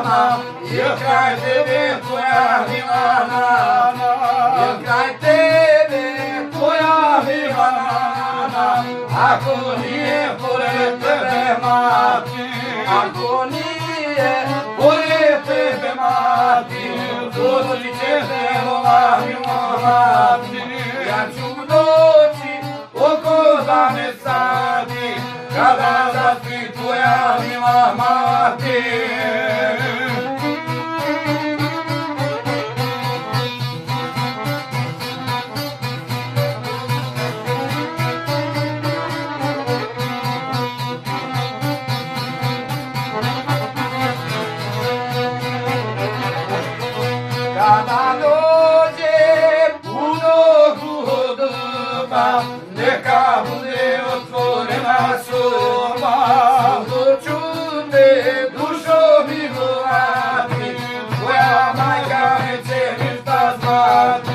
Milana, jer kraj tebe tvoja Milana, jer kraj tebe tvoja Milana, ako nije pored tebe mati, ako nije pored tebe mati, doći će te moja Milana, ja ću doći oko 12 sati, kada zaspi tvoja mila mati. Kada dođe puno glodova, neka bude otvorena soba, samo ću te dušo mi volati, tvoja majka neće ništa znati.